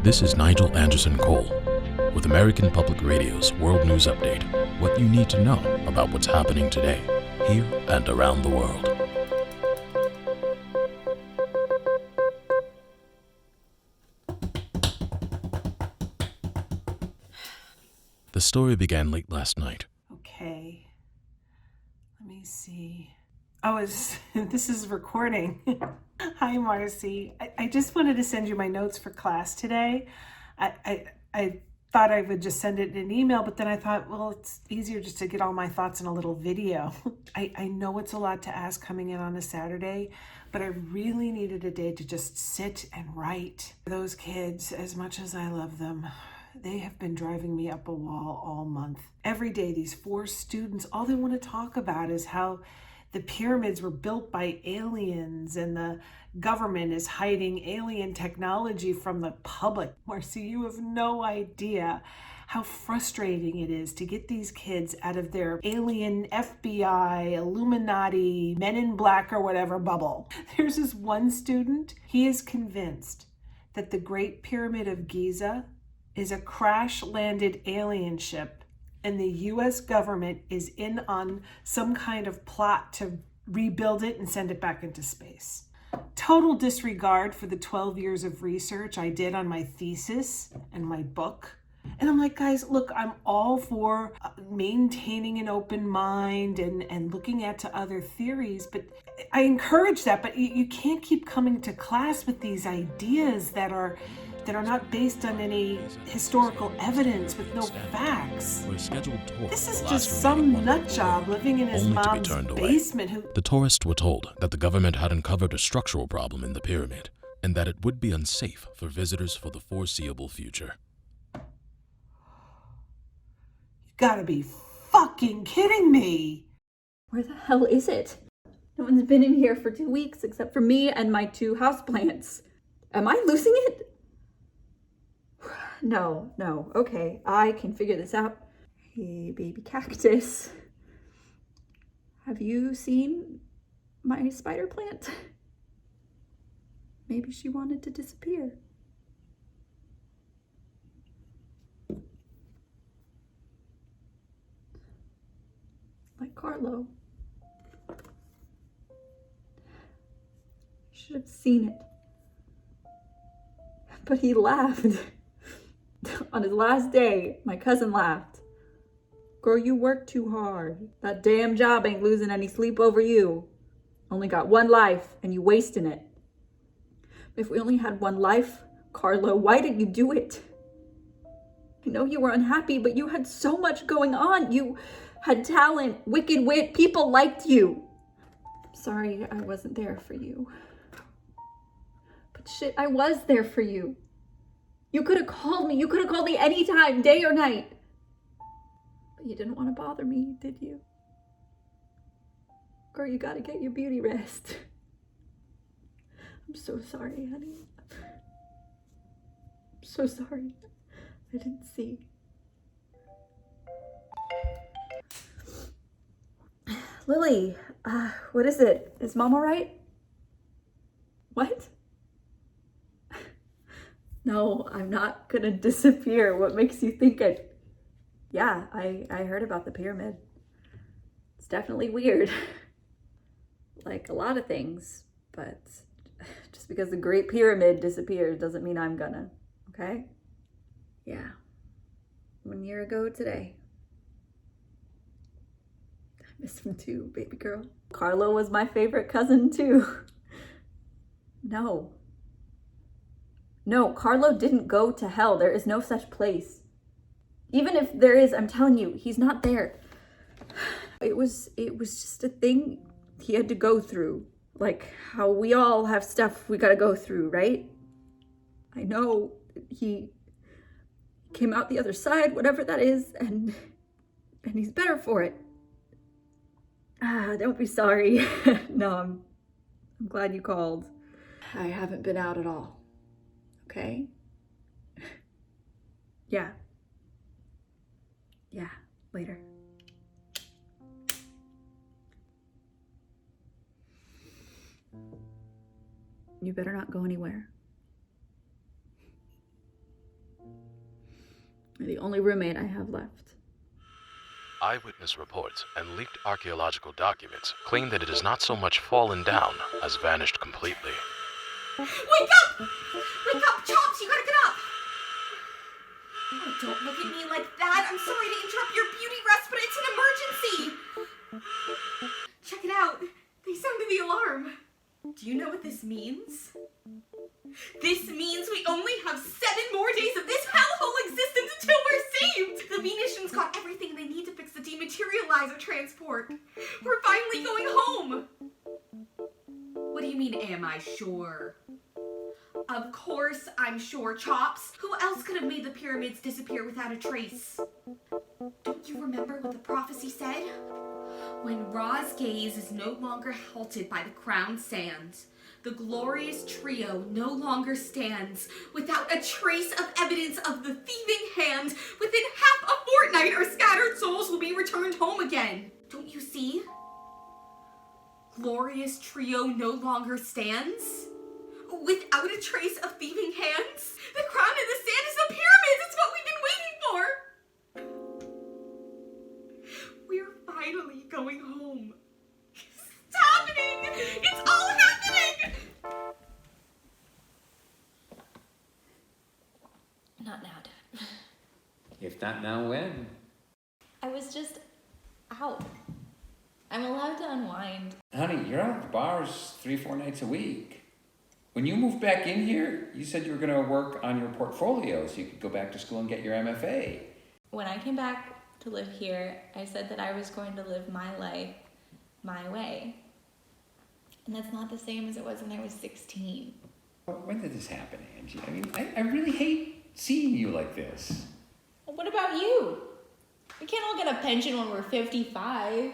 This is Nigel Anderson Cole with American Public Radio's World News Update. What you need to know about what's happening today, here and around the world. The story began late last night. Okay. Let me see. This is recording. Hi, Marcy. I just wanted to send you my notes for class today. I thought I would just send it in an email, but then I thought, well, it's easier just to get all my thoughts in a little video. I know it's a lot to ask coming in on a Saturday, but I really needed a day to just sit and write. Those kids, as much as I love them, they have been driving me up a wall all month. Every day, these 4 students, all they want to talk about is how the pyramids were built by aliens and the government is hiding alien technology from the public. Marcy, you have no idea how frustrating it is to get these kids out of their alien FBI, Illuminati, Men in Black or whatever bubble. There's this one student, he is convinced that the Great Pyramid of Giza is a crash-landed alien ship and the US government is in on some kind of plot to rebuild it and send it back into space. Total disregard for the 12 years of research I did on my thesis and my book. And I'm like, guys, look, I'm all for maintaining an open mind and looking at to other theories, but I encourage that, but you can't keep coming to class with these ideas that are not based on any historical evidence with no facts. This is just some nut job living in his mom's basement who... The tourists were told that the government had uncovered a structural problem in the pyramid and that it would be unsafe for visitors for the foreseeable future. You gotta be fucking kidding me! Where the hell is it? No one's been in here for 2 weeks except for me and my 2 houseplants. Am I losing it? No, okay, I can figure this out. Hey, baby cactus. Have you seen my spider plant? Maybe she wanted to disappear. Like Carlo. Should have seen it. But he laughed. On his last day, my cousin laughed. Girl, you work too hard. That damn job ain't losing any sleep over you. Only got 1 life, and you wasting it. If we only had 1 life, Carlo, why didn't you do it? I know you were unhappy, but you had so much going on. You had talent, wicked wit, people liked you. Sorry I wasn't there for you. But shit, I was there for you. You could have called me. You could have called me anytime, day or night. But you didn't want to bother me, did you? Girl, you gotta get your beauty rest. I'm so sorry, honey. I'm so sorry. I didn't see. Lily, what is it? Is Mom all right? What? No, I'm not gonna disappear. What makes you think it? Yeah, I heard about the pyramid. It's definitely weird. Like a lot of things, but just because the Great Pyramid disappears doesn't mean I'm gonna, okay? Yeah, 1 year ago today. I miss him too, baby girl. Carlo was my favorite cousin too. No, Carlo didn't go to hell. There is no such place. Even if there is, I'm telling you, he's not there. It was just a thing he had to go through. Like how we all have stuff we gotta go through, right? I know he came out the other side, whatever that is, and he's better for it. Don't be sorry. No, I'm glad you called. I haven't been out at all. Okay? Yeah, later. You better not go anywhere. You're the only roommate I have left. Eyewitness reports and leaked archaeological documents claim that it has not so much fallen down as vanished completely. Wake up! Wake up, Chops! You gotta get up! Oh, don't look at me like that. I'm sorry to interrupt your beauty rest, but it's an emergency. Check it out. They sounded the alarm. Do you know what this means? This means we only have 7 more days of this hellhole existence until we're saved! The Venetians got everything they need to fix the dematerializer transport. We're finally going home! What do you mean, am I sure? Of course I'm sure, Chops. Who else could have made the pyramids disappear without a trace? Don't you remember what the prophecy said? When Ra's gaze is no longer halted by the crowned sand, the glorious trio no longer stands without a trace of evidence of the thieving hand. Within half a fortnight, our scattered souls will be returned home again. Don't you see? Glorious trio no longer stands without a trace of thieving hands. The crown in the sand is the pyramids. It's what we've been waiting for. We're finally going home. It's happening! It's all happening! Not now, Dad. If not now, when? I was just out. I'm allowed to unwind. Honey, you're out at the bars 3-4 nights a week. When you moved back in here, you said you were going to work on your portfolio so you could go back to school and get your MFA. When I came back to live here, I said that I was going to live my life my way. And that's not the same as it was when I was 16. When did this happen, Angie? I mean, I really hate seeing you like this. Well, what about you? We can't all get a pension when we're 55.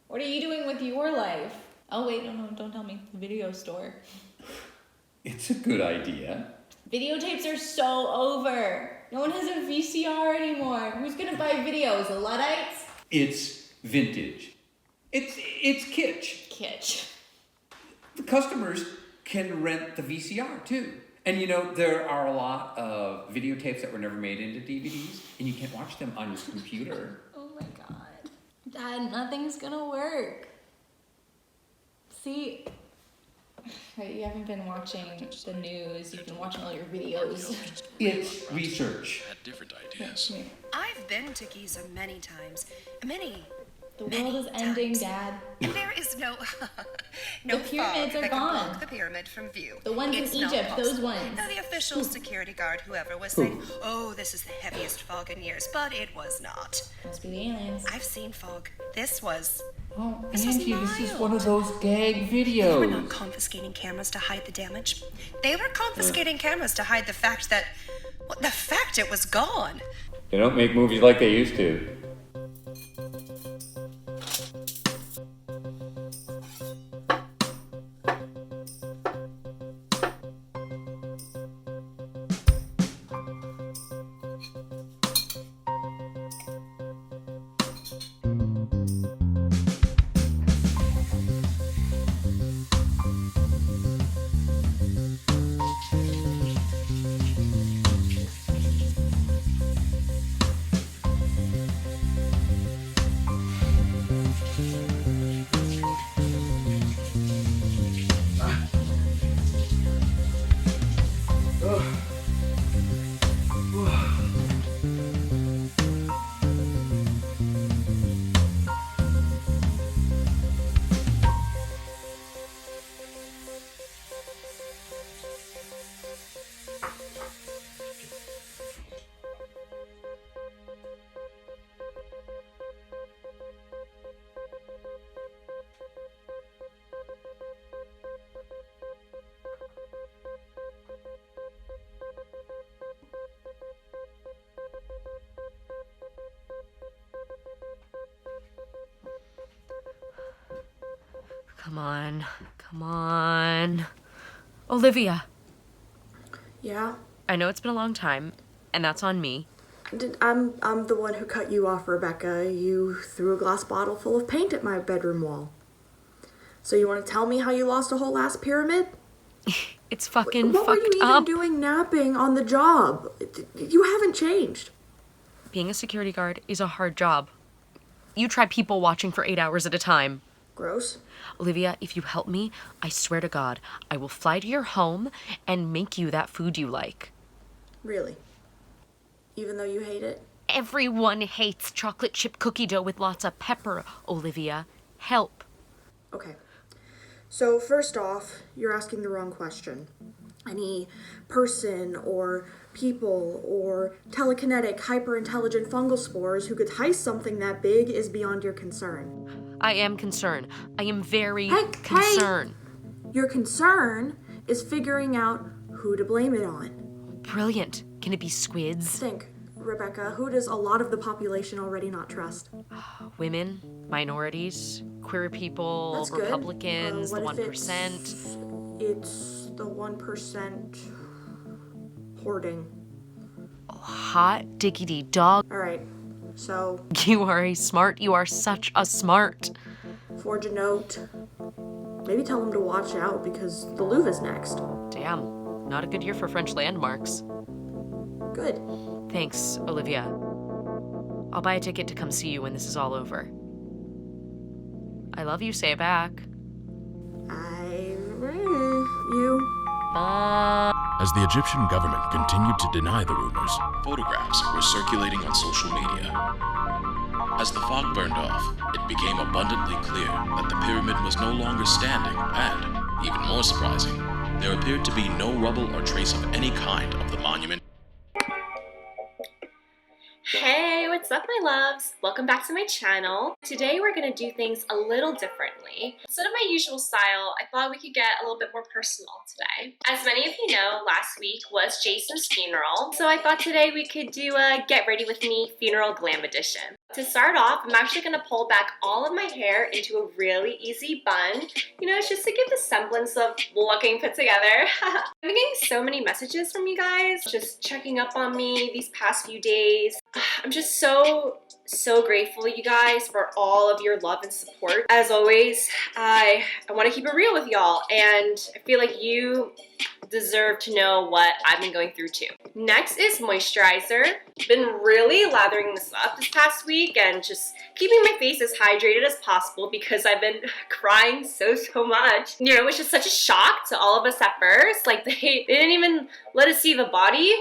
What are you doing with your life? Oh, wait, no, don't tell me. The video store. It's a good idea. Videotapes are so over. No one has a VCR anymore. Who's gonna buy videos? The Luddites? It's vintage. It's kitsch. Kitsch. The customers can rent the VCR too. And you know, there are a lot of videotapes that were never made into DVDs, and you can watch them on your computer. Oh my God. Dad, nothing's gonna work. See, you haven't been watching the news, you've been watching all your videos. It's research. Had different ideas. I've been to Giza many times. Many. The world is ending, Dad. And there is no The pyramids fog are that can gone. block the pyramid from view. The ones It's in not Egypt, those possible. ones. Now, the official security guard, whoever, was saying, oh, this is the heaviest fog in years, but it was not. Must be the aliens. I've seen fog. This was Oh, This was Angie, this is mild. one of those gag They were videos. not confiscating cameras to hide the damage. They were confiscating cameras to hide the fact that, well, the fact it was gone. They don't make movies like they used to. Come on. Olivia, Yeah? I know it's been a long time, and that's on me. I'm the one who cut you off, Rebecca. You threw a glass bottle full of paint at my bedroom wall. So you want to tell me how you lost a whole ass pyramid? It's fucking What were fucked you even up. doing napping on the job? You haven't changed. Being a security guard is a hard job. You try people watching for 8 hours at a time. Gross. Olivia, if you help me, I swear to God, I will fly to your home and make you that food you like. Really? Even though you hate it? Everyone hates chocolate chip cookie dough with lots of pepper, Olivia. Help. Okay. So first off, you're asking the wrong question. Any person or people or telekinetic hyper-intelligent fungal spores who could heist something that big is beyond your concern. I am concerned. I am very Hey, concerned. Your concern is figuring out who to blame it on. Brilliant. Can it be squids? Think, Rebecca, who does a lot of the population already not trust? Women, minorities, queer people, That's good. Republicans, the What if 1%. It's the 1% hoarding. Hot diggity dog. All right, so You are such a smart. forge a note. Maybe tell them to watch out because the Louvre is next. Damn, not a good year for French landmarks. Good. Thanks, Olivia. I'll buy a ticket to come see you when this is all over. I love you, say it back. You. As the Egyptian government continued to deny the rumors, photographs were circulating on social media. As the fog burned off, it became abundantly clear that the pyramid was no longer standing, and, even more surprising, there appeared to be no rubble or trace of any kind of the monument. Hey, what's up my loves? Welcome back to my channel. Today we're gonna do things a little differently. Instead of my usual style, I thought we could get a little bit more personal today. As many of you know, last week was Jason's funeral, so I thought today we could do a Get Ready With Me funeral glam edition. To start off, I'm actually gonna pull back all of my hair into a really easy bun. You know, it's just to give the semblance of looking put together. I've been getting so many messages from you guys, just checking up on me these past few days. I'm just so grateful, you guys, for all of your love and support. As always, I want to keep it real with y'all, and I feel like you deserve to know what I've been going through too. Next is moisturizer. Been really lathering this up this past week and just keeping my face as hydrated as possible because I've been crying so much. You know, which is such a shock to all of us at first. Like they didn't even let us see the body.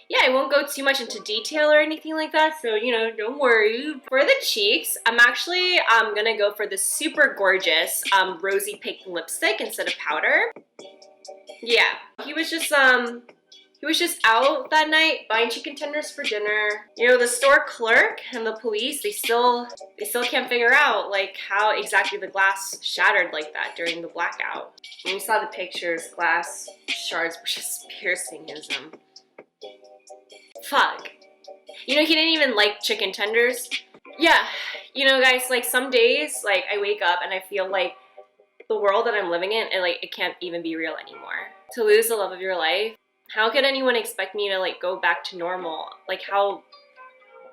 Yeah, I won't go too much into detail or anything like that, so, you know, don't worry. For the cheeks, I'm actually gonna go for the super gorgeous rosy pink lipstick instead of powder. Yeah, he was just out that night buying chicken tenders for dinner. You know, the store clerk and the police, they still can't figure out, like, how exactly the glass shattered like that during the blackout. When we saw the pictures, glass shards were just piercing his Fuck. You know, he didn't even like chicken tenders. Yeah, you know, guys, like some days, like I wake up and I feel like the world that I'm living in, and like it can't even be real anymore. To lose the love of your life, how could anyone expect me to like go back to normal, like how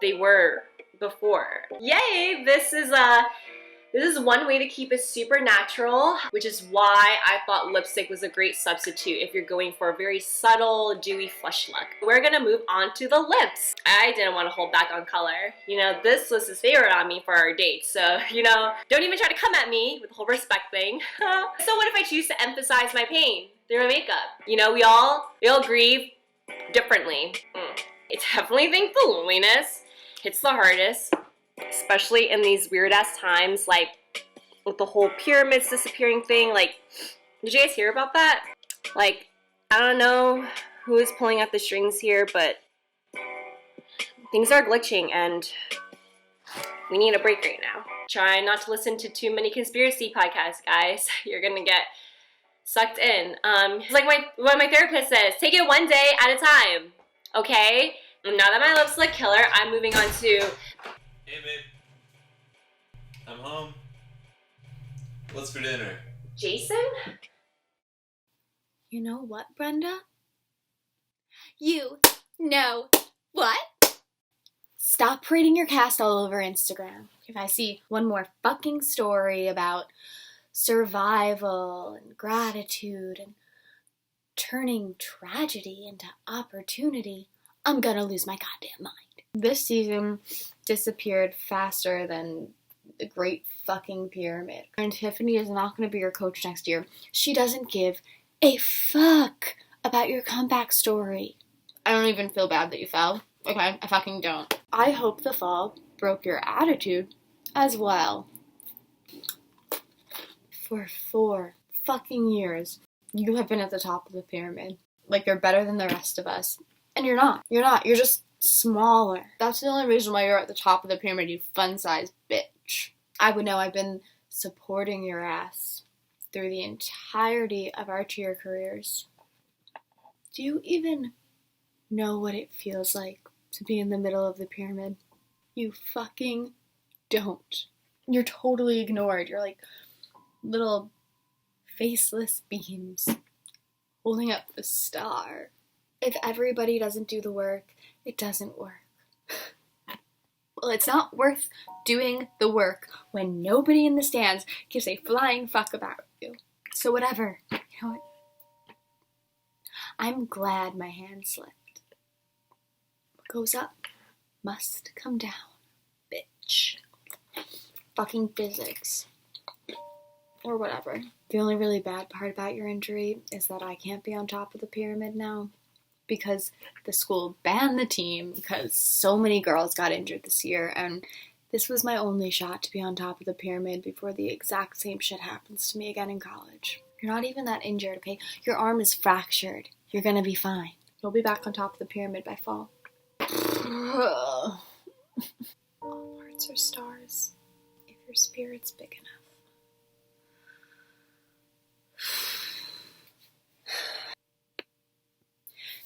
they were before? Yay, this is one way to keep it super natural, which is why I thought lipstick was a great substitute if you're going for a very subtle, dewy flush look. We're gonna move on to the lips. I didn't want to hold back on color. You know, this was his favorite on me for our date, so, you know, don't even try to come at me with the whole respect thing. So what if I choose to emphasize my pain through my makeup? You know, we all grieve differently. I definitely think the loneliness hits the hardest, especially in these weird-ass times, like with the whole pyramids disappearing thing. Like, did you guys hear about that? Like, I don't know who is pulling at the strings here, but things are glitching and we need a break right now. Try not to listen to too many conspiracy podcasts, guys. You're gonna get sucked in. It's like what my therapist says, take it one day at a time, okay? And now that my lips look killer, I'm moving on to... Hey babe, I'm home. What's for dinner? Jason? You know what, Brenda? You know what? Stop parading your cast all over Instagram. If I see one more fucking story about survival and gratitude and turning tragedy into opportunity, I'm gonna lose my goddamn mind. This season disappeared faster than the Great fucking Pyramid. And Tiffany is not gonna be your coach next year. She doesn't give a fuck about your comeback story. I don't even feel bad that you fell. Okay, I fucking don't. I hope the fall broke your attitude as well. For 4 fucking years, you have been at the top of the pyramid. Like, you're better than the rest of us. And you're not. You're not. You're just smaller. That's the only reason why you're at the top of the pyramid, you fun-sized bitch. I would know. I've been supporting your ass through the entirety of our cheer careers. Do you even know what it feels like to be in the middle of the pyramid? You fucking don't. You're totally ignored. You're like little faceless beams holding up the star. If everybody doesn't do the work, it doesn't work. Well, it's not worth doing the work when nobody in the stands gives a flying fuck about you. So whatever. You know what? I'm glad my hand slipped. What goes up must come down, bitch. Fucking physics. Or whatever. The only really bad part about your injury is that I can't be on top of the pyramid now. Because the school banned the team because so many girls got injured this year, and this was my only shot to be on top of the pyramid before the exact same shit happens to me again in college. You're not even that injured, okay? Your arm is fractured. You're gonna be fine. You'll be back on top of the pyramid by fall. All parts are stars if your spirit's big enough.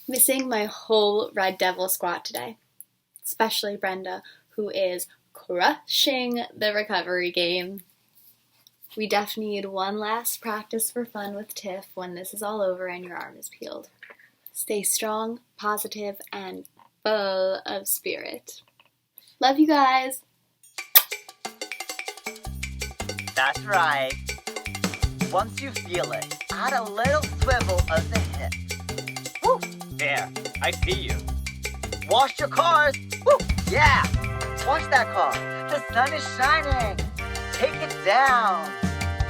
Missing my whole Red Devil squad today. Especially Brenda, who is crushing the recovery game. We definitely need one last practice for fun with Tiff when this is all over and your arm is peeled. Stay strong, positive, and full of spirit. Love you guys. That's right. Once you feel it, add a little swivel of the hip. Woo! There, I see you. Wash your cars. Woo! Yeah! Wash that car. The sun is shining. Take it down.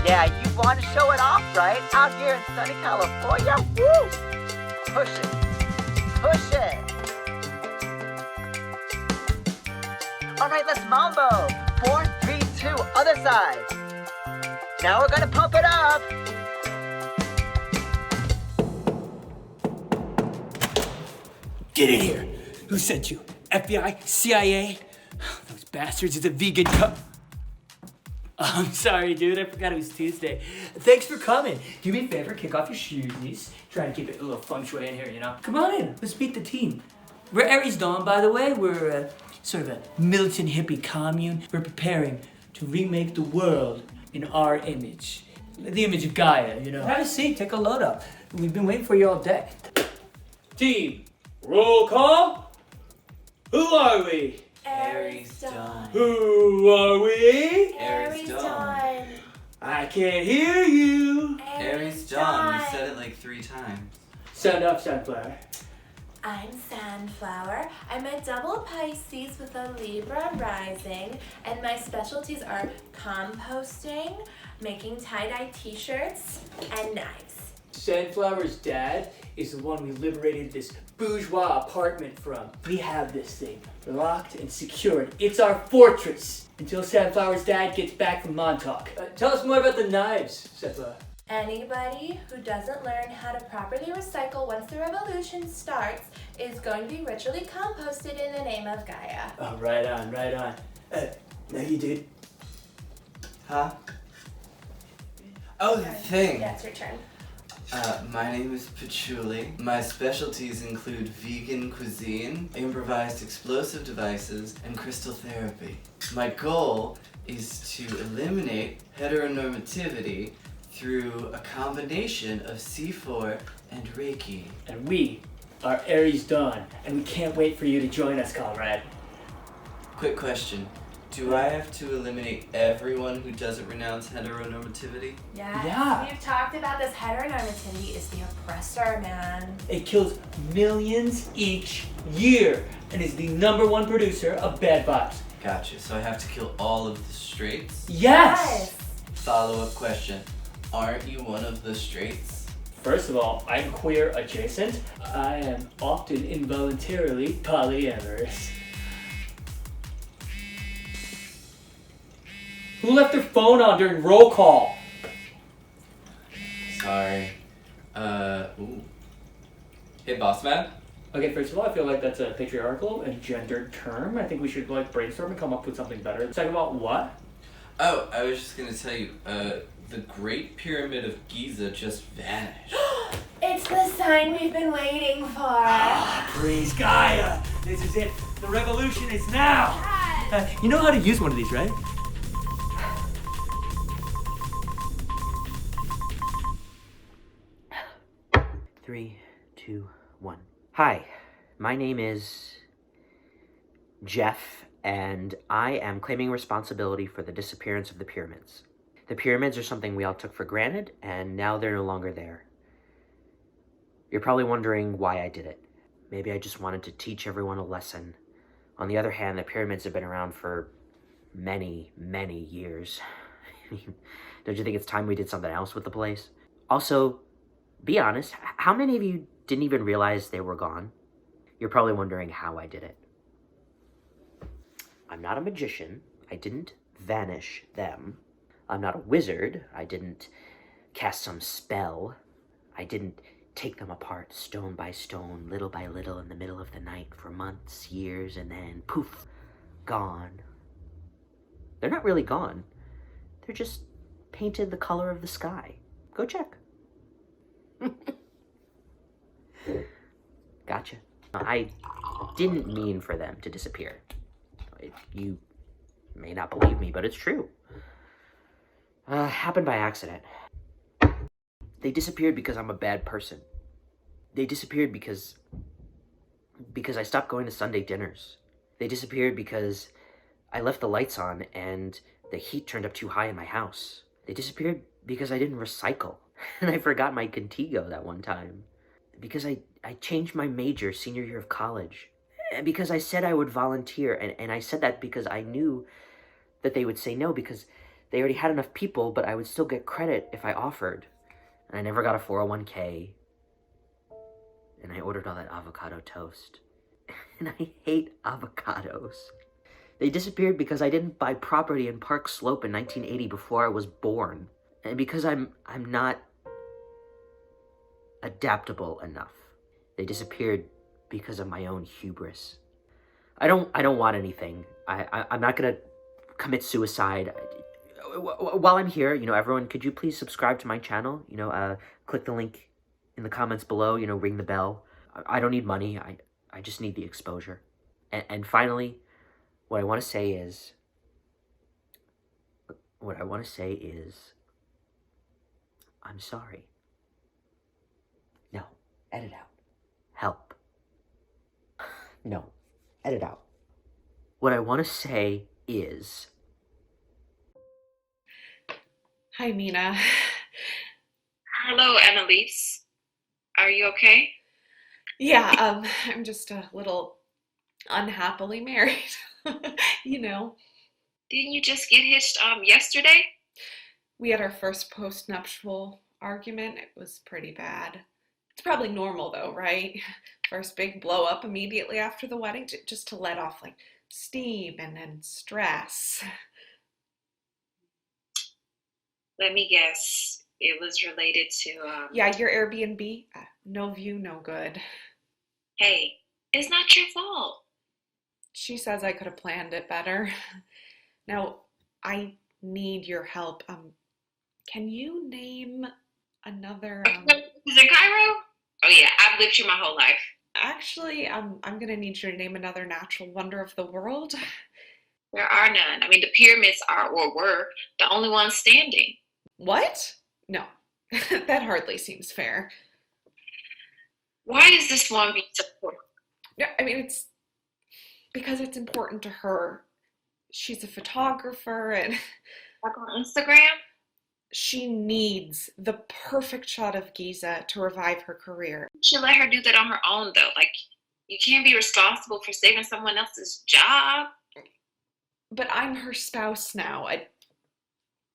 Yeah, you want to show it off, right? Out here in sunny California. Woo! Push it. Push it. All right, let's mambo. 4, 3, 2, other side. Now we're gonna pump it up. Get in here. Who sent you? FBI? CIA? Those bastards, it's a vegan cup. I'm sorry, dude. I forgot it was Tuesday. Thanks for coming. Do me a favor, kick off your shoes. Try to keep it a little feng shui in here, you know? Come on in. Let's meet the team. We're Aries Dawn, by the way. We're sort of a militant hippie commune. We're preparing to remake the world in our image. The image of Gaia, you know? Have a seat. Take a load up. We've been waiting for you all day. Team, roll call. Who are we? Aries Dawn. Who are we? Aries Dawn. I can't hear you. Aries Dawn. You said it like 3 times. Sound up, Sunflower. I'm Sandflower. I'm a double Pisces with a Libra rising, and my specialties are composting, making tie-dye t-shirts, and knives. Sandflower's dad is the one we liberated this bourgeois apartment from. We have this thing locked and secured. It's our fortress until Sandflower's dad gets back from Montauk. Tell us more about the knives, Sandflower. Anybody who doesn't learn how to properly recycle once the revolution starts is going to be ritually composted in the name of Gaia. Oh, right on, right on. Now you, dude. Huh? Oh, the thing. Yeah, it's your turn. My name is Patchouli. My specialties include vegan cuisine, improvised explosive devices, and crystal therapy. My goal is to eliminate heteronormativity through a combination of C4 and Reiki. And we are Aries Dawn, and we can't wait for you to join us, Comrade. Quick question. Do I have to eliminate everyone who doesn't renounce heteronormativity? Yes. Yeah. We've talked about this. Heteronormativity is the oppressor, man. It kills millions each year and is the #1 producer of bad vibes. Gotcha. So I have to kill all of the straights? Yes! Follow-up question. Aren't you one of the straights? First of all, I'm queer adjacent. I am often involuntarily polyamorous. Who left their phone on during roll call? Sorry. Ooh. Hey, boss man? Okay, first of all, I feel like that's a patriarchal and gendered term. I think we should brainstorm and come up with something better. Second of all, what? Oh, I was just gonna tell you, the Great Pyramid of Giza just vanished. It's the sign we've been waiting for. Praise Gaia! This is it. The revolution is now! You know how to use one of these, right? Three, two, one. Hi, my name is Jeff, and I am claiming responsibility for the disappearance of the pyramids. The pyramids are something we all took for granted, and now they're no longer there. You're probably wondering why I did it. Maybe I just wanted to teach everyone a lesson. On the other hand, the pyramids have been around for many, many years. Don't you think it's time we did something else with the place? Also, be honest, how many of you didn't even realize they were gone? You're probably wondering how I did it. I'm not a magician. I didn't vanish them. I'm not a wizard. I didn't cast some spell. I didn't take them apart stone by stone, little by little in the middle of the night for months, years, and then poof, gone. They're not really gone. They're just painted the color of the sky. Go check. Gotcha. I didn't mean for them to disappear. You may not believe me, but it's true. Happened by accident. They disappeared because I'm a bad person. They disappeared because I stopped going to Sunday dinners. They disappeared because I left the lights on and the heat turned up too high in my house. They disappeared because I didn't recycle and I forgot my Contigo that one time. Because I changed my major senior year of college. And because I said I would volunteer, and I said that because I knew that they would say no because they already had enough people, but I would still get credit if I offered. And I never got a 401k. And I ordered all that avocado toast. And I hate avocados. They disappeared because I didn't buy property in Park Slope in 1980 before I was born. And because I'm not adaptable enough. They disappeared because of my own hubris. I don't want anything. I'm not gonna commit suicide. While I'm here, everyone, could you please subscribe to my channel? Click the link in the comments below, ring the bell. I don't need money. I just need the exposure. And finally, what I want to say is, I'm sorry. No, edit out. Help. No, edit out. What I want to say is... Hi, Mina. Hello, Annalise. Are you okay? Yeah, I'm just a little unhappily married, Didn't you just get hitched yesterday? We had our first post-nuptial argument. It was pretty bad. It's probably normal though, right? First big blow up immediately after the wedding, just to let off steam and then stress. Let me guess. It was related to, Yeah, your Airbnb. No view, no good. Hey, it's not your fault. She says I could have planned it better. Now, I need your help. Can you name another, Is it Cairo? Oh yeah, I've lived here my whole life. Actually, I'm gonna need you to name another natural wonder of the world. There are none. I mean, the pyramids are, or were, the only ones standing. What? No, that hardly seems fair. Why is this one being so important? Yeah, I mean, it's because it's important to her. she's a photographer and... Like on Instagram? She needs the perfect shot of Giza to revive her career. You should let her do that on her own, though. Like, you can't be responsible for saving someone else's job. But I'm her spouse now.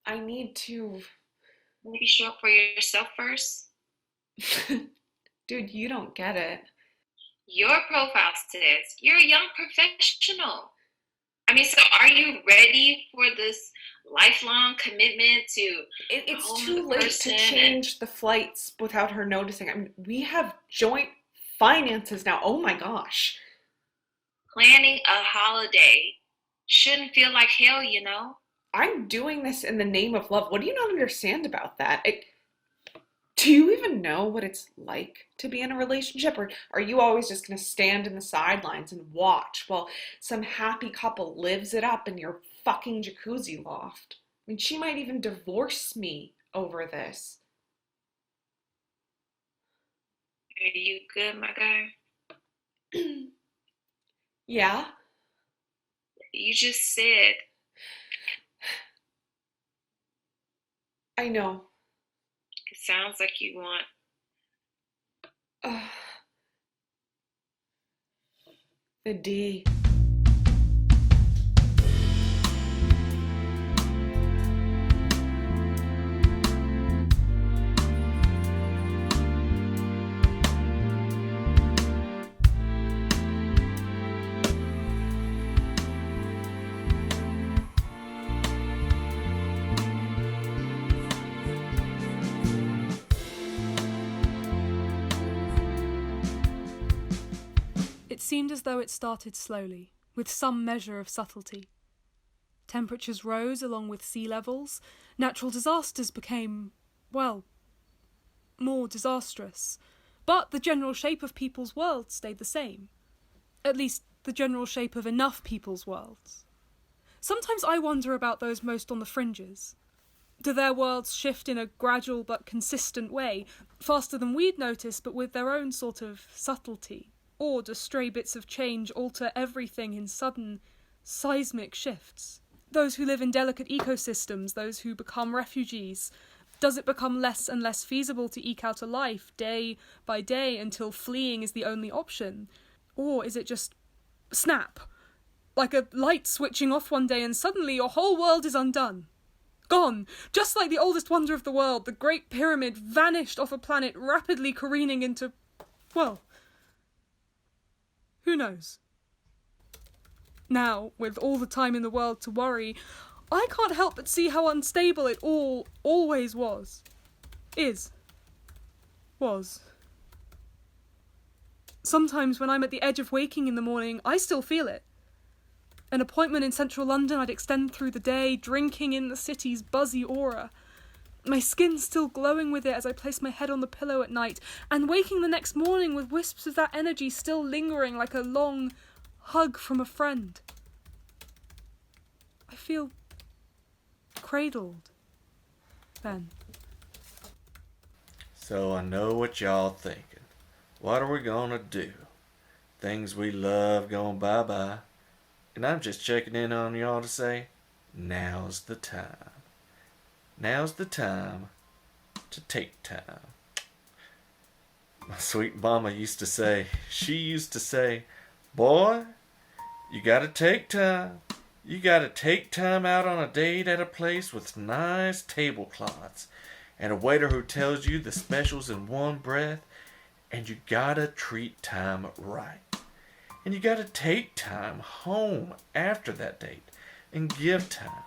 I need to... Maybe show up for yourself first. Dude, you don't get it. Your profile says you're a young professional. I mean, so are you ready for this lifelong commitment to... It's too late to change the flights without her noticing. I mean, we have joint finances now. Oh my gosh. Planning a holiday shouldn't feel like hell, you know? I'm doing this in the name of love. What do you not understand about that? Do you even know what it's like to be in a relationship? Or are you always just going to stand in the sidelines and watch while some happy couple lives it up in your fucking jacuzzi loft? I mean, she might even divorce me over this. Are you good, my guy? Yeah? You just said... I know. It sounds like you want... The D. It seemed as though it started slowly, with some measure of subtlety. Temperatures rose along with sea levels. Natural disasters became, well, more disastrous. But the general shape of people's worlds stayed the same. At least, the general shape of enough people's worlds. Sometimes I wonder about those most on the fringes. Do their worlds shift in a gradual but consistent way, faster than we'd notice, but with their own sort of subtlety? Or do stray bits of change alter everything in sudden, seismic shifts? Those who live in delicate ecosystems, those who become refugees, does it become less and less feasible to eke out a life day by day until fleeing is the only option? Or is it just snap? Like a light switching off one day and suddenly your whole world is undone. Gone. Just like the oldest wonder of the world, the Great Pyramid vanished off a planet rapidly careening into, well... who knows? Now, with all the time in the world to worry, I can't help but see how unstable it all always was. Was. Sometimes when I'm at the edge of waking in the morning, I still feel it. An appointment in central London, I'd extend through the day, drinking in the city's buzzy aura. My skin still glowing with it as I place my head on the pillow at night, and waking the next morning with wisps of that energy still lingering like a long hug from a friend. I feel cradled then. So I know what y'all thinking. What are we gonna do? Things we love going bye-bye. And I'm just checking in on y'all to say, now's the time. Now's the time to take time. My sweet mama used to say, boy, you gotta take time. You gotta take time out on a date at a place with nice tablecloths and a waiter who tells you the specials in one breath, and you gotta treat time right. And you gotta take time home after that date and give time.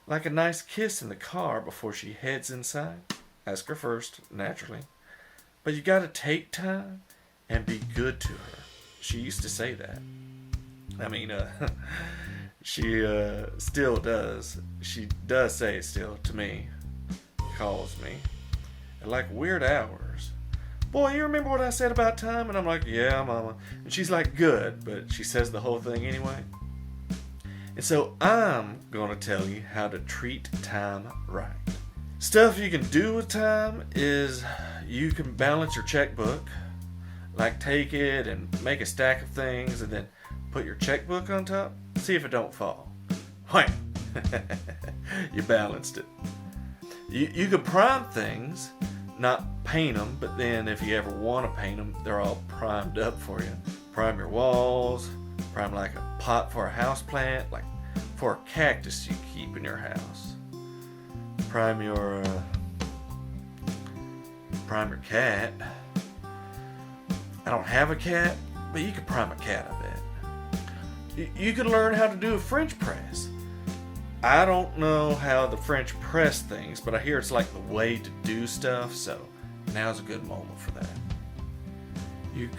Like a nice kiss in the car before she heads inside. Ask her first, naturally. But you gotta take time and be good to her. She used to say that. I mean, she still does. She does say it still to me. Calls me. At like weird hours. Boy, you remember what I said about time? And I'm like, yeah, mama. And she's like, good. But she says the whole thing anyway. And so I'm going to tell you how to treat time right. Stuff you can do with time is you can balance your checkbook. Like take it and make a stack of things and then put your checkbook on top. See if it don't fall. Wham! You balanced it. You could prime things, not paint them, but then if you ever want to paint them, they're all primed up for you. Prime your walls, prime like a pot for a house plant, like for a cactus you keep in your house. Prime your cat. I don't have a cat, but you could prime a cat, I bet. You could learn how to do a French press. I don't know how the French press things, but I hear it's like the way to do stuff, so now's a good moment for that. You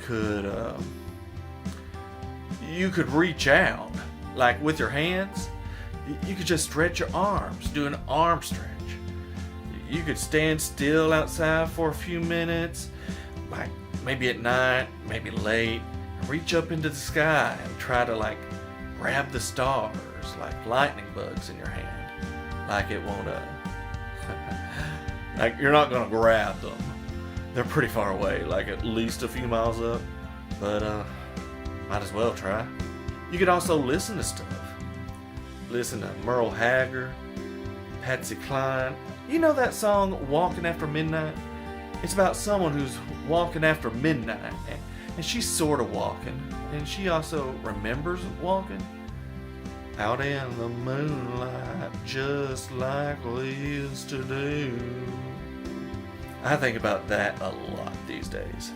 could reach out, like with your hands. You could just stretch your arms, do an arm stretch. You could stand still outside for a few minutes, like maybe at night, maybe late, reach up into the sky and try to like grab the stars like lightning bugs in your hand. Like it won't, like you're not gonna grab them. They're pretty far away, like at least a few miles up, but might as well try. You could also listen to stuff. Listen to Merle Haggard, Patsy Cline. You know that song, Walking After Midnight? It's about someone who's walking after midnight, and she's sort of walking, and she also remembers walking. Out in the moonlight, just like we used to do. I think about that a lot these days.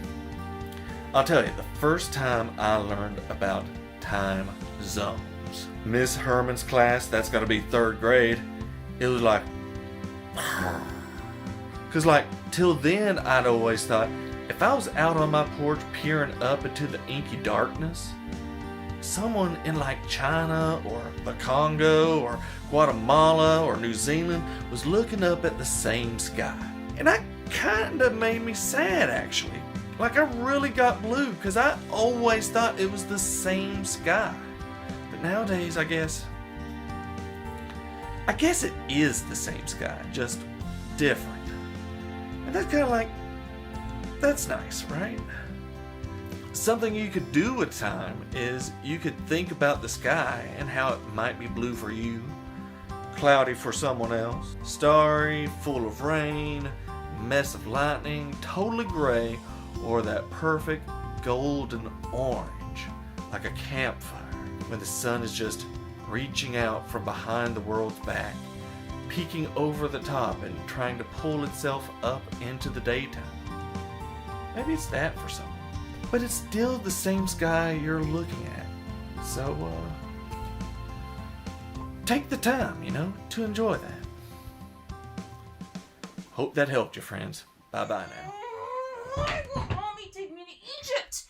I'll tell you, the first time I learned about time zones, Miss Herman's class, that's gotta be 3rd grade, it was like, cause like, till then I'd always thought, if I was out on my porch peering up into the inky darkness, someone in like China or the Congo or Guatemala or New Zealand was looking up at the same sky. And that kinda made me sad actually. Like I really got blue because I always thought it was the same sky. But nowadays I guess it is the same sky, just different. And that's kinda like, that's nice, right? Something you could do with time is you could think about the sky and how it might be blue for you, cloudy for someone else, starry, full of rain, mess of lightning, totally gray, or that perfect golden orange, like a campfire, when the sun is just reaching out from behind the world's back, peeking over the top and trying to pull itself up into the daytime. Maybe it's that for someone. But it's still the same sky you're looking at. So, take the time, to enjoy that. Hope that helped you, friends. Bye-bye now. Why won't Mommy take me to Egypt?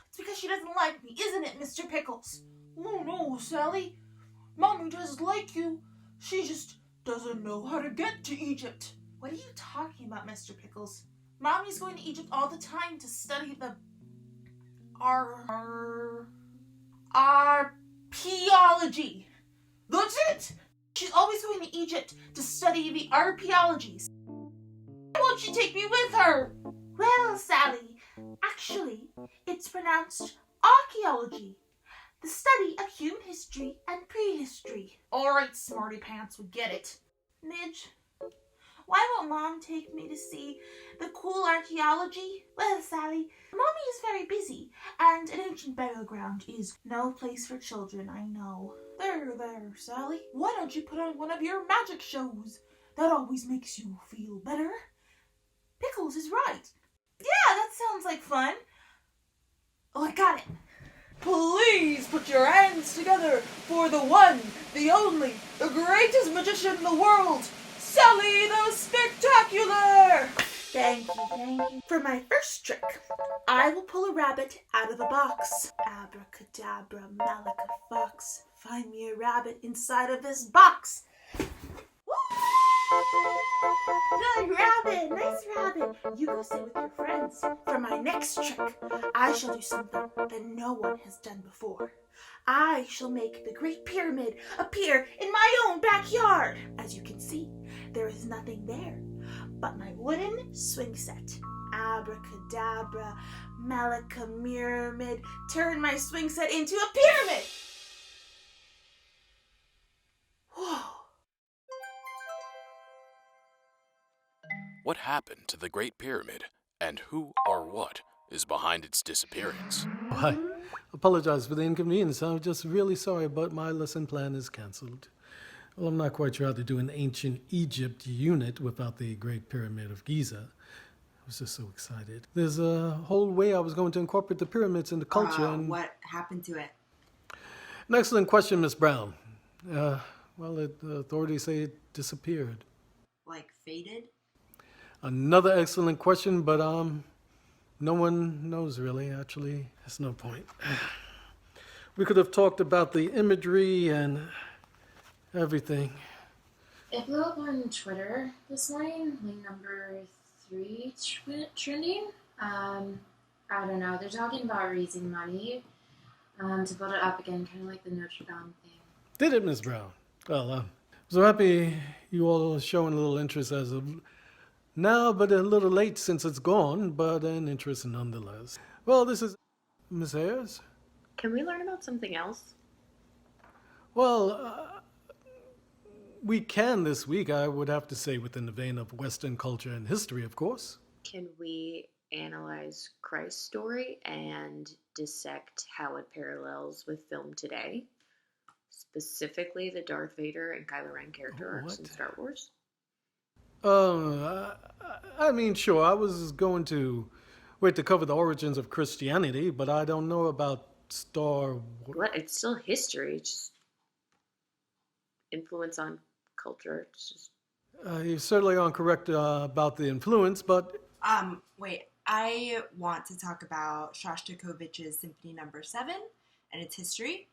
It's because she doesn't like me, isn't it, Mr. Pickles? Oh no, Sally. Mommy does like you. She just doesn't know how to get to Egypt. What are you talking about, Mr. Pickles? Mommy's going to Egypt all the time to study the archaeology. That's it. She's always going to Egypt to study the archaeologies. Why won't you take me with her? Well, Sally, actually, it's pronounced archaeology, the study of human history and prehistory. All right, smarty pants, we get it. Midge, why won't Mom take me to see the cool archaeology? Well, Sally, Mommy is very busy, and an ancient burial ground is no place for children, I know. There, Sally. Why don't you put on one of your magic shows? That always makes you feel better. Pickles is right. Yeah, that sounds like fun. Oh, I got it. Please put your hands together for the one, the only, the greatest magician in the world, Sally the Spectacular! Thank you. For my first trick, I will pull a rabbit out of a box. Abracadabra, Malika Fox, find me a rabbit inside of this box. Good rabbit, nice rabbit. You go sit with your friends. For my next trick, I shall do something that no one has done before. I shall make the Great Pyramid appear in my own backyard. As you can see, there is nothing there but my wooden swing set. Abracadabra, Malika Pyramid, turn my swing set into a pyramid. What happened to the Great Pyramid, and who or what is behind its disappearance? I apologize for the inconvenience. I'm just really sorry, but my lesson plan is cancelled. Well, I'm not quite sure how to do an ancient Egypt unit without the Great Pyramid of Giza. I was just so excited. There's a whole way I was going to incorporate the pyramids into culture and... What happened to it? An excellent question, Miss Brown. The authorities say it disappeared. Like faded? Another excellent question, but no one knows really, actually. There's no point. We could have talked about the imagery and everything. It blew up on Twitter this morning, link number 3 trending. I don't know, they're talking about raising money to build it up again, kind of like the Notre Dame thing. Did it, Miss Brown? Well, I'm so happy you all are showing a little interest as of now, but a little late since it's gone, but an interest nonetheless. Well, this is Miss Ayers. Can we learn about something else? Well, we can this week, I would have to say, within the vein of Western culture and history, of course. Can we analyze Christ's story and dissect how it parallels with film today? Specifically, the Darth Vader and Kylo Ren character arcs in Star Wars? I mean, sure, I was going to wait to cover the origins of Christianity, but I don't know about Star Wars. What? It's still history. It's just influence on culture. It's just... You certainly aren't correct about the influence, but... Wait, I want to talk about Shostakovich's Symphony No. 7 and its history,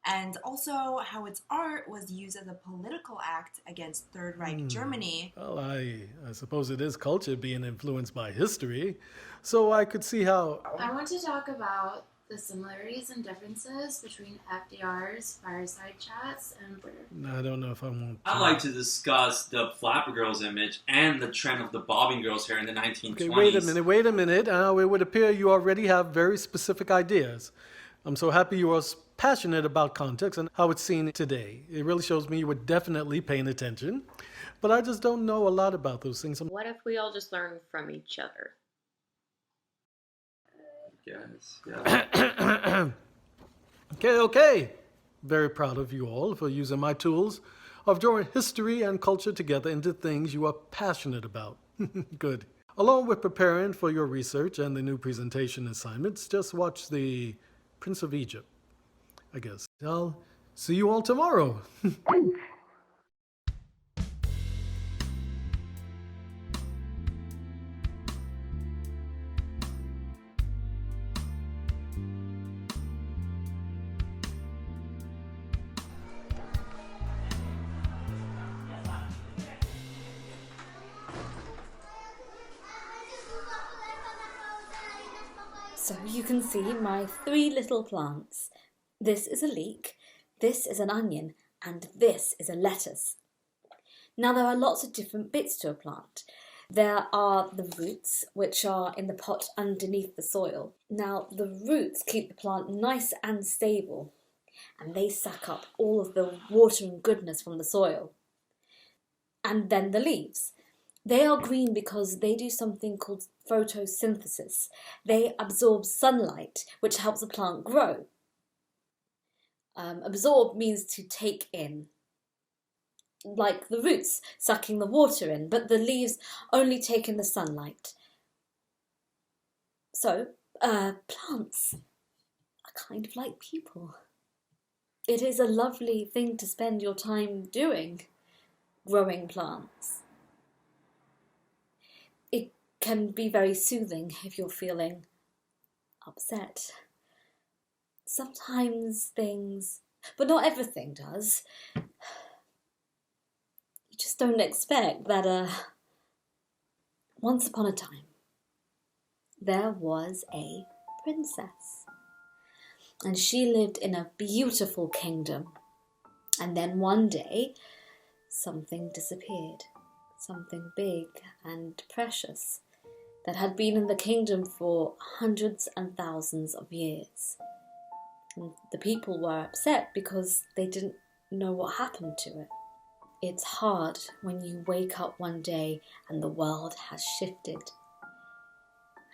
and also how its art was used as a political act against Third Reich Germany. Well, I suppose it is culture being influenced by history, so I could see how... I want to talk about the similarities and differences between FDR's fireside chats and Twitter. I don't know if I want to... I'd like to discuss the flapper girls image and the trend of the bobbing girls hair in the 1920s. Okay, wait a minute. It would appear you already have very specific ideas. I'm so happy you are passionate about context and how it's seen today. It really shows me you were definitely paying attention, but I just don't know a lot about those things. What if we all just learn from each other? Yes, yeah. Okay. Very proud of you all for using my tools of drawing history and culture together into things you are passionate about. Good. Along with preparing for your research and the new presentation assignments, just watch the Prince of Egypt, I guess. I'll see you all tomorrow. So you can see my 3 little plants. This is a leek, this is an onion, and this is a lettuce. Now there are lots of different bits to a plant. There are the roots, which are in the pot underneath the soil. Now the roots keep the plant nice and stable, and they suck up all of the water and goodness from the soil. And then the leaves. They are green because they do something called photosynthesis. They absorb sunlight, which helps the plant grow. Absorb means to take in, like the roots sucking the water in, but the leaves only take in the sunlight. So, plants are kind of like people. It is a lovely thing to spend your time doing, growing plants. It can be very soothing if you're feeling upset. Sometimes things, but not everything does. You just don't expect that, once upon a time, there was a princess. And she lived in a beautiful kingdom. And then one day, something disappeared. Something big and precious that had been in the kingdom for hundreds and thousands of years. And the people were upset because they didn't know what happened to it. It's hard when you wake up one day and the world has shifted.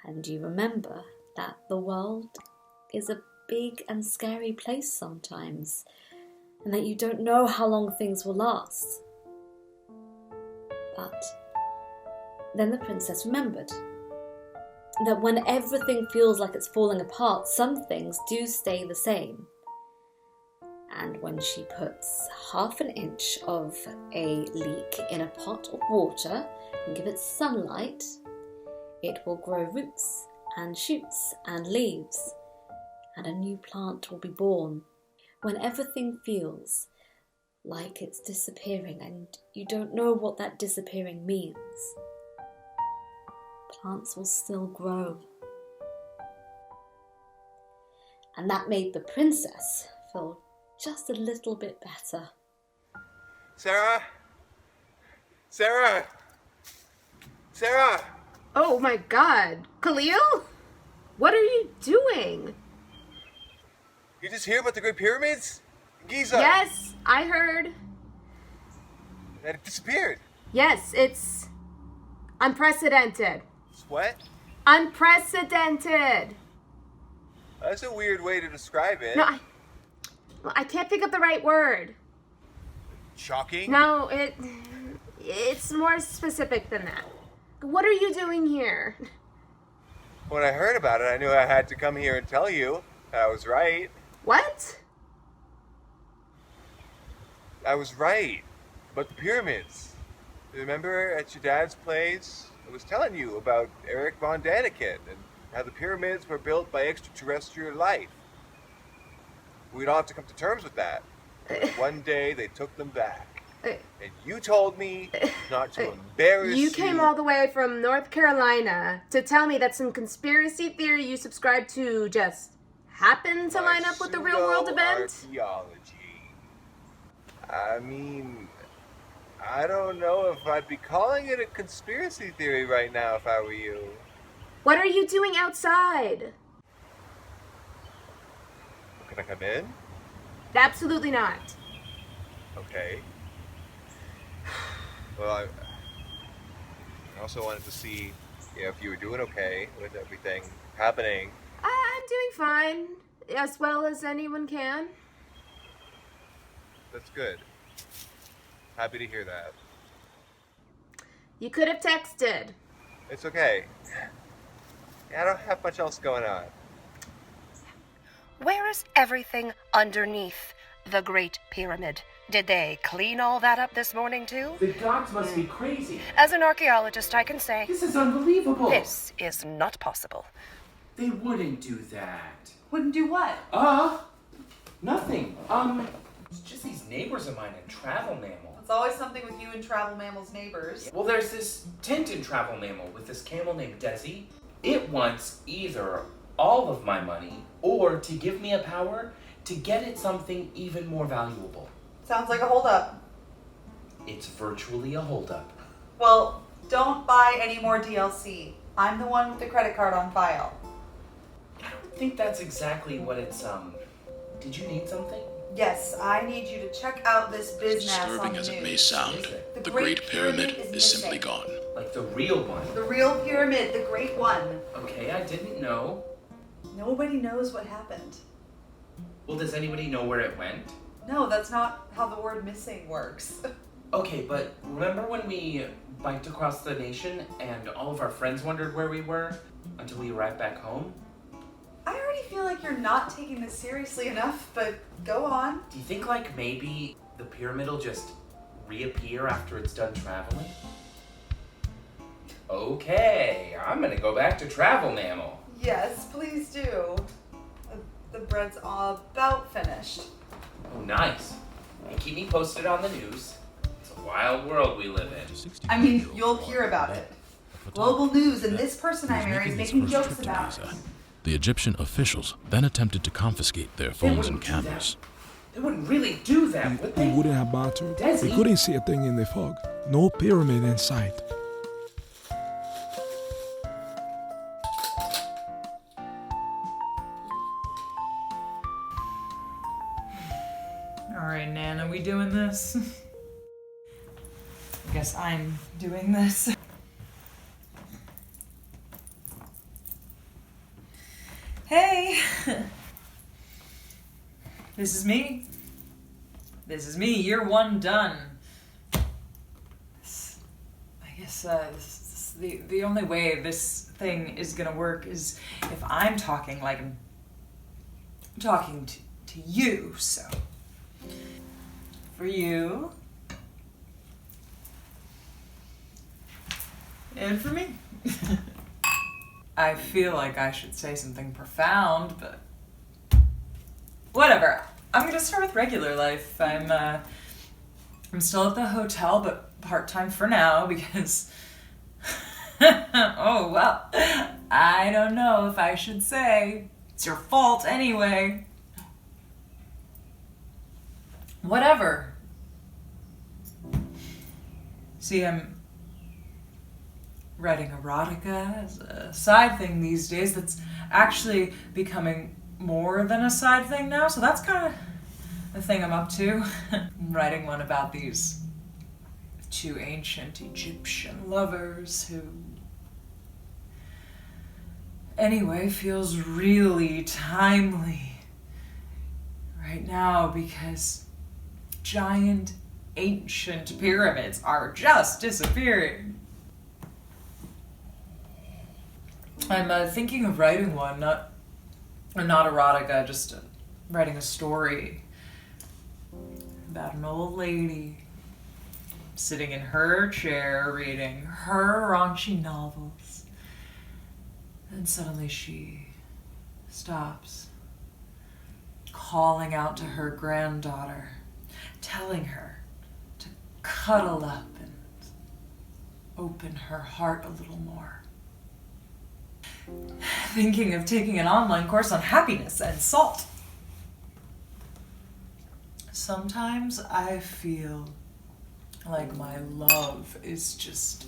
And you remember that the world is a big and scary place sometimes, and that you don't know how long things will last. But then the princess remembered that when everything feels like it's falling apart, some things do stay the same. And when she puts 1/2 inch of a leek in a pot of water and give it sunlight, it will grow roots and shoots and leaves, and a new plant will be born. When everything feels like it's disappearing and you don't know what that disappearing means, plants will still grow. And that made the princess feel just a little bit better. Sarah? Sarah? Sarah? Oh my god. Khalil? What are you doing? You just hear about the Great Pyramids? Giza? Yes, I heard. That it disappeared. Yes, it's unprecedented. It's what? Unprecedented. That's a weird way to describe it. No, I can't think of the right word. Shocking? No, it's more specific than that. What are you doing here? When I heard about it, I knew I had to come here and tell you. I was right. What? I was right. But the pyramids. Remember at your dad's place? I was telling you about Eric von Daniken and how the pyramids were built by extraterrestrial life. We'd all have to come to terms with that. But one day they took them back. And you told me not to embarrass you. You came all the way from North Carolina to tell me that some conspiracy theory you subscribe to just happened to line up with the real world event? Archaeology. I mean, I don't know if I'd be calling it a conspiracy theory right now if I were you. What are you doing outside? Can I come in? Absolutely not. Okay. Well, I also wanted to see if you were doing okay with everything happening. I'm doing fine, as well as anyone can. That's good. Happy to hear that. You could have texted. It's okay. I don't have much else going on. Where is everything underneath the Great Pyramid? Did they clean all that up this morning, too? The dogs must be crazy. As an archaeologist, I can say... This is unbelievable. This is not possible. They wouldn't do that. Wouldn't do what? Nothing. It's just these neighbors of mine in Travel Mammal. It's always something with you and Travel Mammal's neighbors. Well, there's this tent in Travel Mammal with this camel named Desi. It wants either all of my money or to give me a power to get it something even more valuable. Sounds like a holdup. It's virtually a holdup. Well, don't buy any more DLC. I'm the one with the credit card on file. I don't think that's exactly what it's, Did you need something? Yes, I need you to check out this business on Disturbing the as it may news. sound, the Great Pyramid is simply missing. gone. Like the real one? The real pyramid, the great one. Okay, I didn't know. Nobody knows what happened. Well, does anybody know where it went? No, that's not how the word missing works. Okay, but remember when we biked across the nation and all of our friends wondered where we were until we arrived back home? I already feel like you're not taking this seriously enough, but go on. Do you think like maybe the pyramid will just reappear after it's done traveling? Okay, I'm gonna go back to Travel Mammal. Yes, please do. The bread's about finished. Oh, nice. And keep me posted on the news. It's a wild world we live in. I mean, you'll hear about it. Global news, and this person I married is making jokes about it. The Egyptian officials then attempted to confiscate their phones and cameras. They wouldn't really do that, would They they? wouldn't have battered. Desi? They couldn't see a thing in the fog. No pyramid in sight. Alright, Nan, are we doing this? guess I'm doing this. Hey! This is me. This is me, year 1 done. I guess the only way this thing is gonna work is if I'm talking like I'm talking to you, so. For you. And for me. I feel like I should say something profound, but whatever. I'm gonna start with regular life. I'm still at the hotel, but part-time for now because oh well, I don't know if I should say. It's your fault anyway. Whatever. See, I'm writing erotica as a side thing these days that's actually becoming more than a side thing now, so that's kind of the thing I'm up to. I'm writing one about these 2 ancient Egyptian lovers who, anyway, feels really timely right now because giant ancient pyramids are just disappearing. I'm thinking of writing one, not erotica, just writing a story about an old lady sitting in her chair reading her raunchy novels. And suddenly she stops, calling out to her granddaughter, telling her to cuddle up and open her heart a little more. Thinking of taking an online course on happiness and salt. Sometimes I feel like my love is just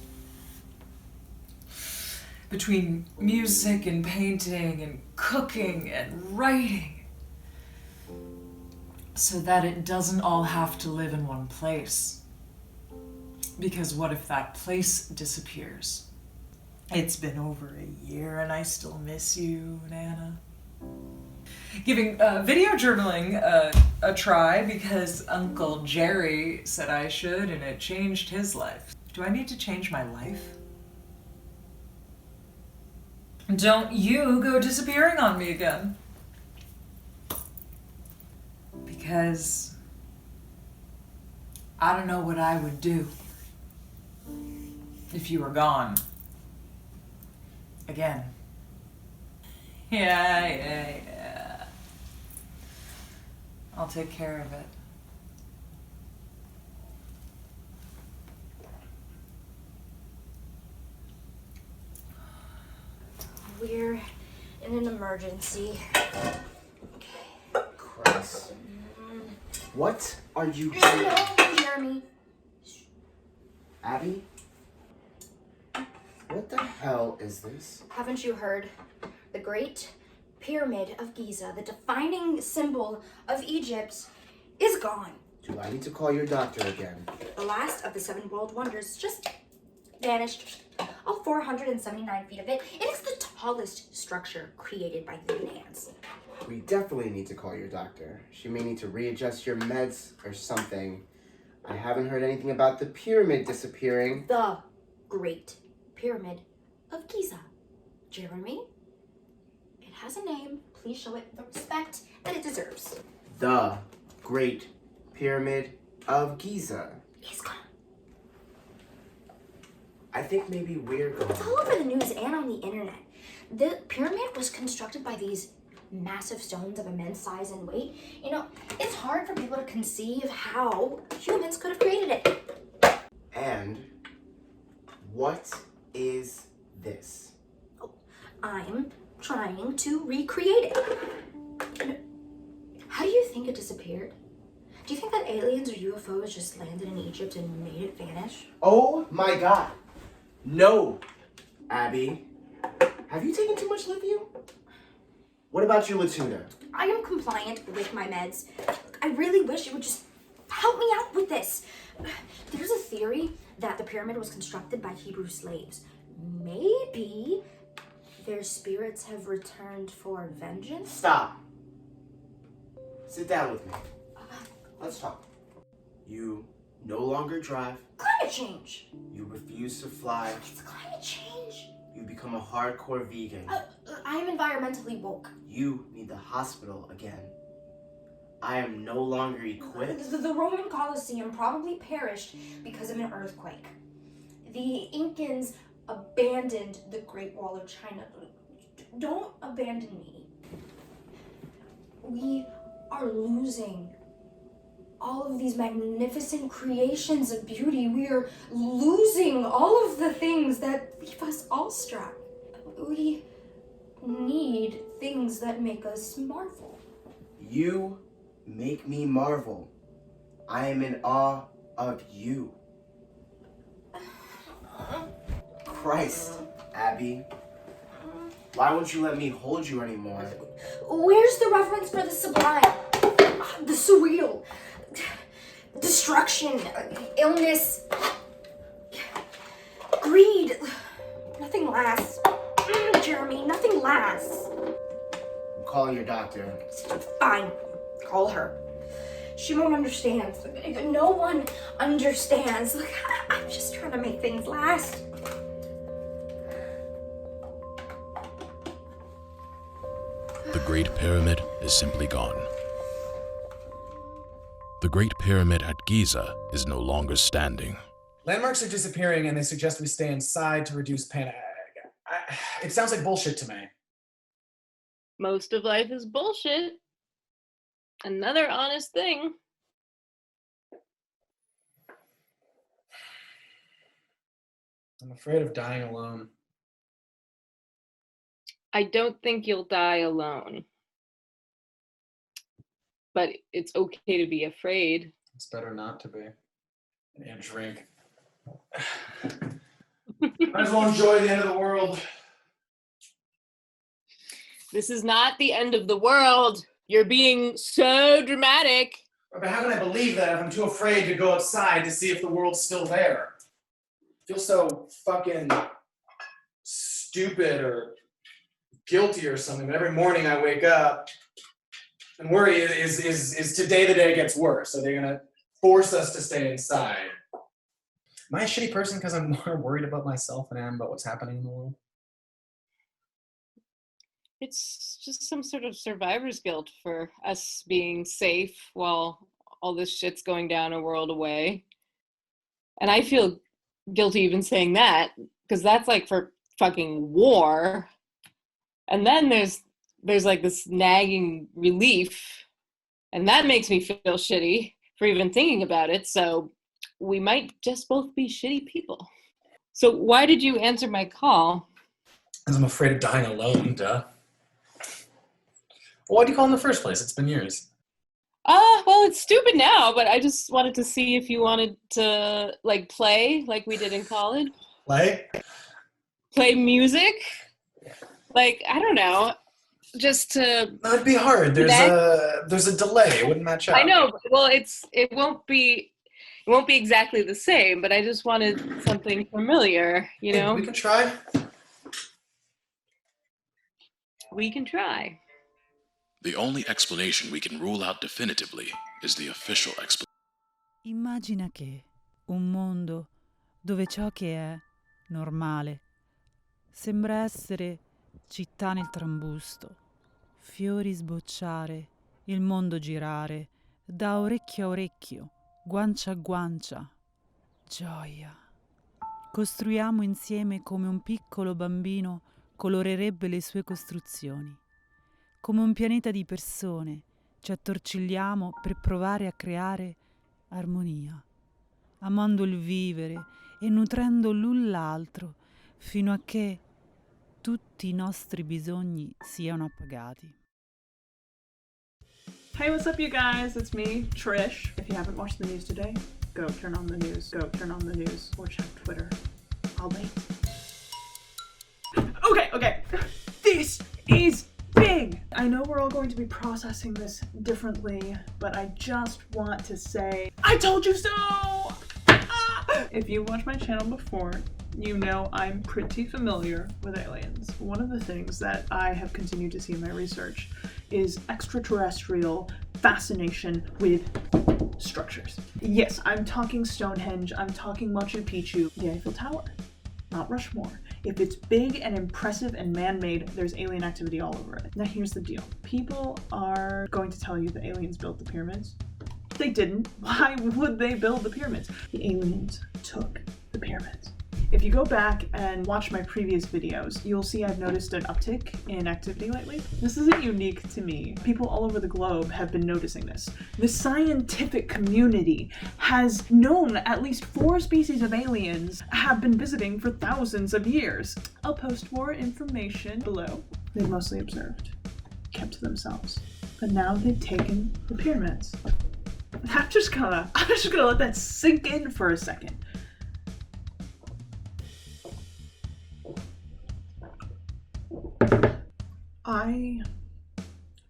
between music and painting and cooking and writing, so that it doesn't all have to live in one place. Because what if that place disappears? It's been over a year and I still miss you, Nana. Giving video journaling a try because Uncle Jerry said I should and it changed his life. Do I need to change my life? Don't you go disappearing on me again. Because I don't know what I would do if you were gone. Again. Yeah. I'll take care of it. We're in an emergency. Christ. What are you doing? Hello, Jeremy. Abby? What the hell is this? Haven't you heard? The Great Pyramid of Giza, the defining symbol of Egypt, is gone. Do I need to call your doctor again? The last of the 7 world wonders just vanished. All 479 feet of it. It is the tallest structure created by human hands. We definitely need to call your doctor. She may need to readjust your meds or something. I haven't heard anything about the pyramid disappearing. The Great Pyramid of Giza. Jeremy, it has a name. Please show it the respect that it deserves. The Great Pyramid of Giza. It's gone. I think maybe we're going. It's all over the news and on the internet. The pyramid was constructed by these massive stones of immense size and weight. You know, it's hard for people to conceive how humans could have created it. And what is this? Oh, I'm trying to recreate it. How do you think it disappeared? Do you think that aliens or UFOs just landed in Egypt and made it vanish? Oh my god. No, Abby. Have you taken too much lithium? What about your Latuna? I am compliant with my meds. I really wish it would just help me out with this. There's a theory that the pyramid was constructed by Hebrew slaves. Maybe their spirits have returned for vengeance? Stop. Sit down with me. Let's talk. You no longer drive. Climate change. You refuse to fly. It's climate change. You become a hardcore vegan. I am environmentally woke. You need the hospital again. I am no longer equipped. The Roman Colosseum probably perished because of an earthquake. The Incans abandoned the Great Wall of China. Don't abandon me. We are losing all of these magnificent creations of beauty. We are losing all of the things that leave us awestruck. We need things that make us marvel. You make me marvel. I am in awe of you. Christ, Abby. Why won't you let me hold you anymore? Where's the reverence for the sublime? The surreal? Destruction, illness, greed. Nothing lasts. Jeremy, nothing lasts. I'm calling your doctor. Fine, call her. She won't understand. No one understands. Look, I'm just trying to make things last. The Great Pyramid is simply gone. The Great Pyramid at Giza is no longer standing. Landmarks are disappearing and they suggest we stay inside to reduce panic. It sounds like bullshit to me. Most of life is bullshit. Another honest thing. I'm afraid of dying alone. I don't think you'll die alone. But it's okay to be afraid. It's better not to be. And drink. Might as well enjoy the end of the world. This is not the end of the world. You're being so dramatic. But how can I believe that if I'm too afraid to go outside to see if the world's still there? I feel so fucking stupid or guilty or something. But every morning I wake up and worry, is today the day gets worse? Are they gonna force us to stay inside? Am I a shitty person because I'm more worried about myself than I am about what's happening in the world? It's just some sort of survivor's guilt for us being safe while all this shit's going down a world away. And I feel guilty even saying that, because that's like for fucking war. And then there's like this nagging relief, and that makes me feel shitty for even thinking about it. So we might just both be shitty people. So why did you answer my call? Because I'm afraid of dying alone, duh. Well, why'd you call in the first place? It's been years. Well, it's stupid now, but I just wanted to see if you wanted to, like, play like we did in college. Play music? Like, I don't know. Just to... No, it'd be hard. There's a delay. It wouldn't match up. I know. Well, it won't be exactly the same, but I just wanted something familiar, you know? We can try. We can try. The only explanation we can rule out definitively is the official explanation. Immagina che un mondo dove ciò che è normale sembra essere città nel trambusto, fiori sbocciare, il mondo girare, da orecchio a orecchio, guancia a guancia, gioia. Costruiamo insieme come un piccolo bambino colorerebbe le sue costruzioni. Come un pianeta di persone ci attorcigliamo per provare a creare armonia, amando il vivere e nutrendo l'un l'altro fino a che tutti i nostri bisogni siano appagati. Hey, what's up, you guys? It's me, Trish. If you haven't watched the news today, go turn on the news. Go turn on the news or check Twitter. I'll wait. Okay. This is big. I know we're all going to be processing this differently, but I just want to say, I told you so! Ah! If you watched my channel before, you know I'm pretty familiar with aliens. One of the things that I have continued to see in my research is extraterrestrial fascination with structures. Yes, I'm talking Stonehenge, I'm talking Machu Picchu, the Eiffel Tower, Mount Rushmore. If it's big and impressive and man-made, there's alien activity all over it. Now here's the deal. People are going to tell you the aliens built the pyramids. They didn't. Why would they build the pyramids? The aliens took the pyramids. If you go back and watch my previous videos, you'll see I've noticed an uptick in activity lately. This isn't unique to me. People all over the globe have been noticing this. The scientific community has known at least 4 species of aliens have been visiting for thousands of years. I'll post more information below. They've mostly observed, kept to themselves. But now they've taken the pyramids. I'm just gonna let that sink in for a second. I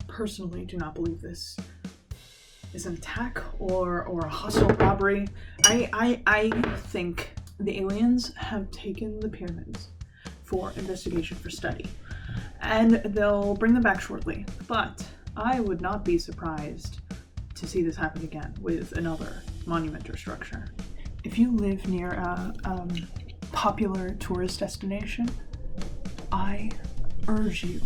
personally do not believe this is an attack or a hostile robbery. I think the aliens have taken the pyramids for investigation, for study, and they'll bring them back shortly. But I would not be surprised to see this happen again with another monument or structure. If you live near a popular tourist destination, I urge you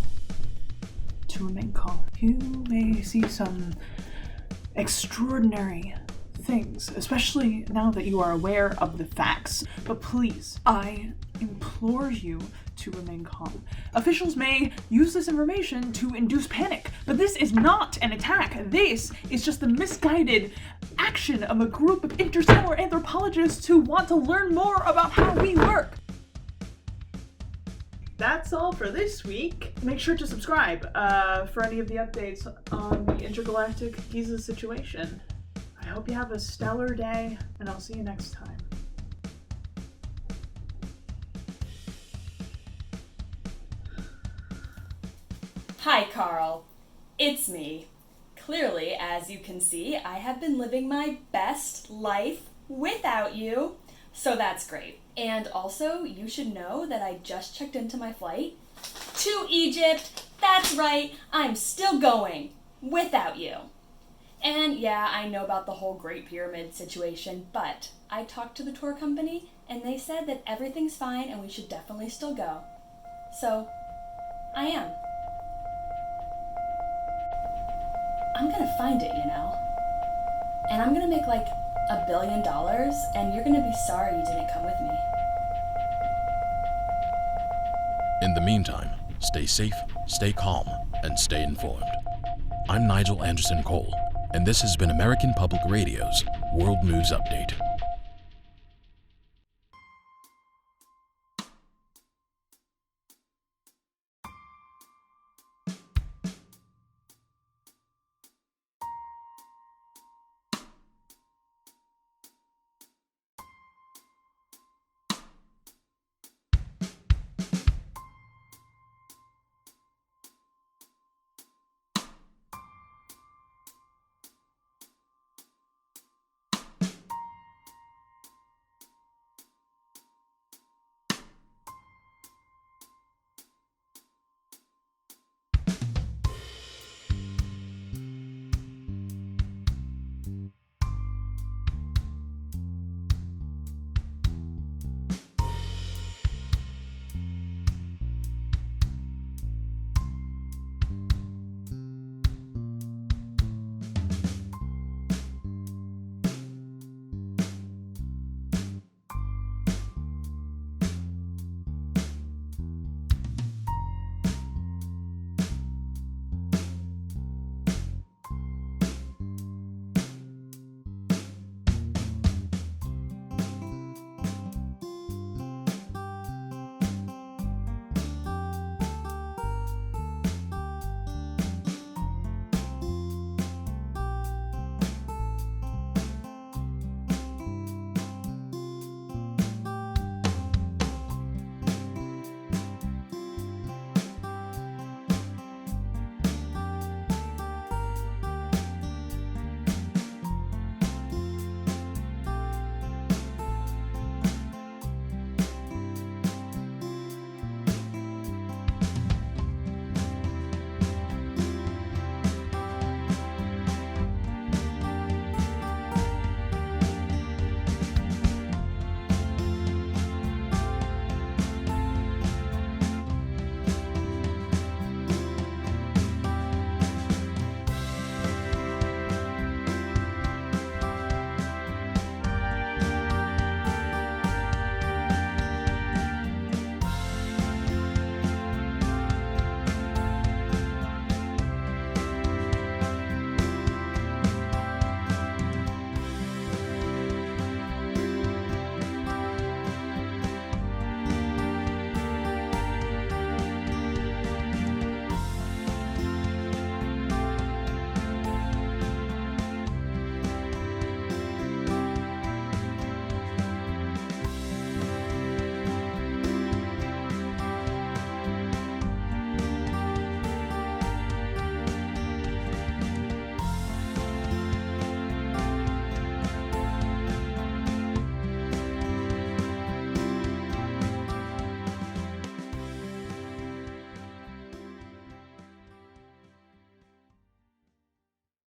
to remain calm. You may see some extraordinary things, especially now that you are aware of the facts, but please, I implore you to remain calm. Officials may use this information to induce panic, but this is not an attack. This is just the misguided action of a group of interstellar anthropologists who want to learn more about how we work. That's all for this week. Make sure to subscribe for any of the updates on the intergalactic Giza situation. I hope you have a stellar day, and I'll see you next time. Hi, Carl. It's me. Clearly, as you can see, I have been living my best life without you, so that's great. And also, you should know that I just checked into my flight to Egypt. That's right, I'm still going without you. And yeah, I know about the whole Great Pyramid situation, but I talked to the tour company and they said that everything's fine and we should definitely still go. So, I am. I'm gonna find it, you know. And I'm gonna make like $1 billion, and you're gonna be sorry you didn't come with me. In the meantime, stay safe, stay calm, and stay informed. I'm Nigel Anderson Cole, and this has been American Public Radio's World News Update.